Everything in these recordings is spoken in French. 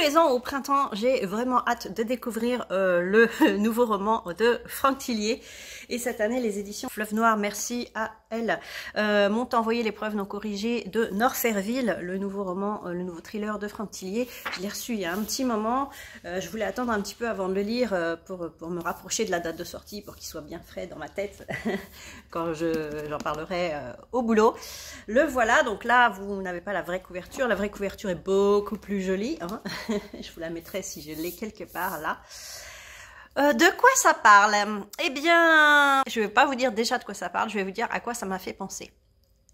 les ans au printemps, j'ai vraiment hâte de découvrir le nouveau roman de Franck Thillier. Et cette année, les éditions Fleuve Noir, merci à elles, m'ont envoyé l'épreuve non corrigée de Norferville, le nouveau roman, le nouveau thriller de Franck Thillier. Je l'ai reçu il y a un petit moment. Je voulais attendre un petit peu avant de le lire pour me rapprocher de la date de sortie, pour qu'il soit bien frais dans ma tête quand j'en parlerai au boulot. Le voilà, donc là, vous n'avez pas la vraie couverture. La vraie couverture est beaucoup plus jolie, hein. Je vous la mettrai si je l'ai quelque part là. De quoi ça parle? Eh bien, je ne vais pas vous dire déjà de quoi ça parle, je vais vous dire à quoi ça m'a fait penser.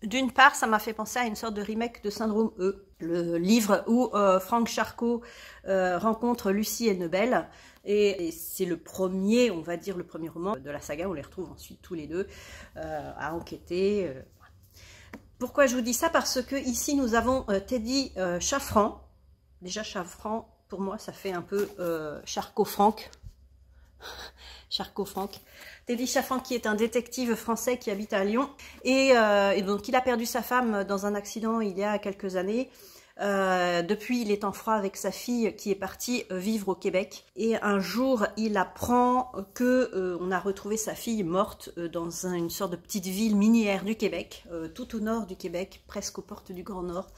D'une part, ça m'a fait penser à une sorte de remake de Syndrome E, le livre où Franck Charcot rencontre Lucie Hennebel. Et c'est le premier, on va dire, le premier roman de la saga. On les retrouve ensuite tous les deux à enquêter. Pourquoi je vous dis ça? Parce que ici, nous avons Teddy Chaffran. Déjà, Chaffran, pour moi, ça fait un peu Charcot-Franck. Charcot-Franck. Teddy Chaffran, qui est un détective français qui habite à Lyon. Et donc, il a perdu sa femme dans un accident il y a quelques années. Depuis, il est en froid avec sa fille qui est partie vivre au Québec. Et un jour, il apprend que on a retrouvé sa fille morte dans une sorte de petite ville minière du Québec, tout au nord du Québec, presque aux portes du Grand Nord.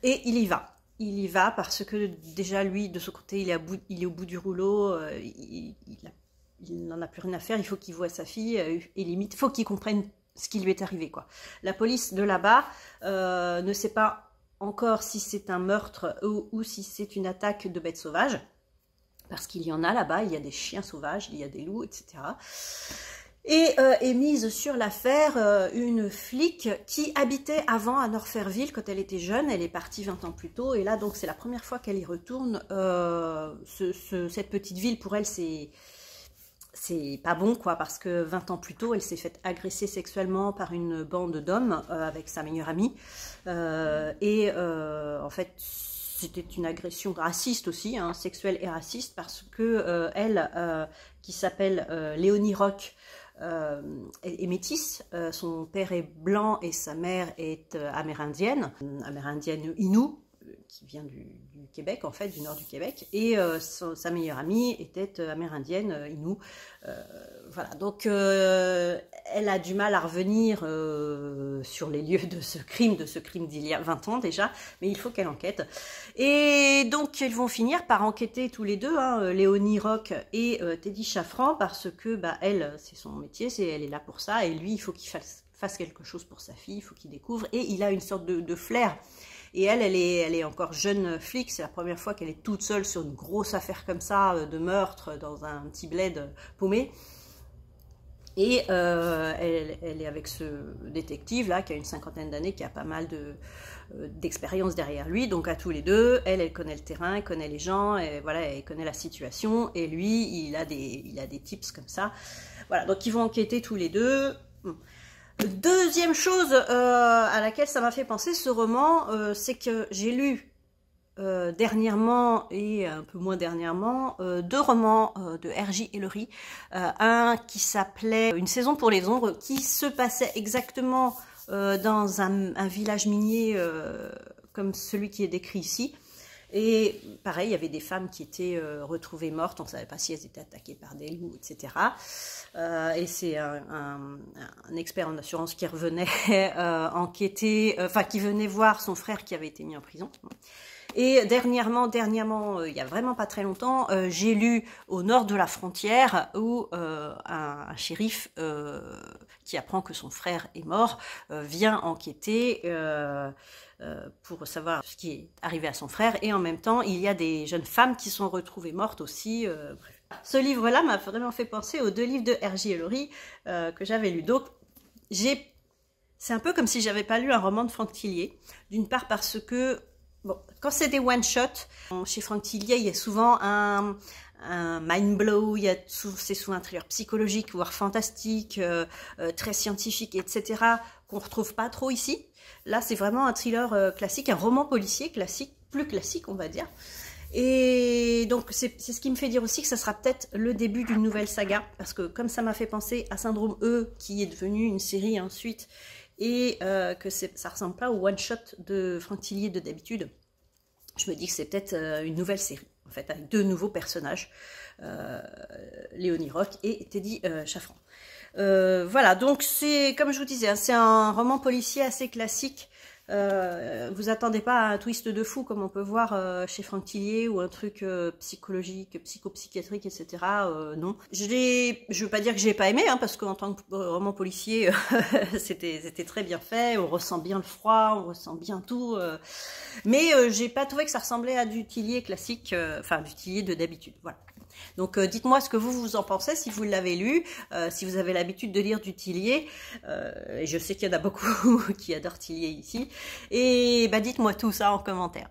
Et il y va. Il y va parce que déjà, lui, de son côté, il est au bout du rouleau. Il n'en a plus rien à faire. Il faut qu'il voie sa fille et limite, il faut qu'il comprenne ce qui lui est arrivé, quoi. La police de là-bas ne sait pas encore si c'est un meurtre ou si c'est une attaque de bêtes sauvages, parce qu'il y en a là-bas, il y a des chiens sauvages, il y a des loups, etc. Et est mise sur l'affaire une flic qui habitait avant à Norferville quand elle était jeune. Elle est partie 20 ans plus tôt, et là donc c'est la première fois qu'elle y retourne. Cette petite ville, pour elle, c'est pas bon, quoi, parce que 20 ans plus tôt, elle s'est faite agresser sexuellement par une bande d'hommes avec sa meilleure amie. En fait, c'était une agression raciste aussi, hein, sexuelle et raciste, parce que elle, qui s'appelle Léonie Roch, est métisse. Son père est blanc et sa mère est amérindienne Innu, qui vient du Québec, en fait, du nord du Québec, et sa meilleure amie était amérindienne, Innu. Voilà, donc elle a du mal à revenir sur les lieux de ce crime d'il y a 20 ans déjà, mais il faut qu'elle enquête. Et donc ils vont finir par enquêter tous les deux, hein, Léonie Roch et Teddy Chaffran, parce que bah, elle, c'est son métier, elle est là pour ça, et lui, il faut qu'il fasse quelque chose pour sa fille, il faut qu'il découvre, et il a une sorte de flair. Et elle est encore jeune flic, c'est la première fois qu'elle est toute seule sur une grosse affaire comme ça, de meurtre, dans un petit bled paumé. Et elle est avec ce détective-là, qui a une cinquantaine d'années, qui a pas mal d'expérience derrière lui. Donc à tous les deux, elle connaît le terrain, elle connaît les gens, et voilà, elle connaît la situation. Et lui, il a des tips comme ça. Voilà, donc ils vont enquêter tous les deux. Deuxième chose à laquelle ça m'a fait penser ce roman, c'est que j'ai lu dernièrement et un peu moins dernièrement deux romans de R.J. Ellery. Un qui s'appelait Une saison pour les ombres, qui se passait exactement dans un village minier comme celui qui est décrit ici. Et pareil, il y avait des femmes qui étaient retrouvées mortes, on ne savait pas si elles étaient attaquées par des loups, etc. Et c'est un expert en assurance qui revenait enquêter, enfin qui venait voir son frère qui avait été mis en prison. Et dernièrement, il y a vraiment pas très longtemps, j'ai lu Au nord de la frontière, où un shérif qui apprend que son frère est mort vient enquêter pour savoir ce qui est arrivé à son frère, et en même temps il y a des jeunes femmes qui sont retrouvées mortes aussi, bref. Ce livre-là m'a vraiment fait penser aux deux livres de R.J. Ellery que j'avais lus. Donc c'est un peu comme si j'avais pas lu un roman de Franck Thillier, d'une part parce que bon, quand c'est des one-shots, chez Franck Thillier, il y a souvent un mind blow, c'est souvent un thriller psychologique, voire fantastique, très scientifique, etc., qu'on retrouve pas trop ici. Là, c'est vraiment un thriller classique, un roman policier classique, plus classique, on va dire. Et donc, c'est ce qui me fait dire aussi que ça sera peut-être le début d'une nouvelle saga, parce que comme ça m'a fait penser à Syndrome E, qui est devenu une série ensuite, et que ça ressemble pas au one-shot de Franck Thillier de d'habitude, je me dis que c'est peut-être une nouvelle série, en fait, avec 2 nouveaux personnages, Léonie Roch et Teddy Chaffran. Voilà, donc c'est, comme je vous disais, hein, c'est un roman policier assez classique. Vous attendez pas à un twist de fou comme on peut voir chez Franck Tillier ou un truc psychologique, psychopsychiatrique, etc. Non. Je veux pas dire que j'ai pas aimé, hein, parce qu'en tant que roman policier, c'était très bien fait. On ressent bien le froid, on ressent bien tout. Mais j'ai pas trouvé que ça ressemblait à du Tillier classique, enfin du Tillier de d'habitude. Voilà. Donc dites-moi ce que vous en pensez, si vous l'avez lu, si vous avez l'habitude de lire du Tillier, et je sais qu'il y en a beaucoup qui adorent Tillier ici, et bah dites-moi tout ça en commentaire.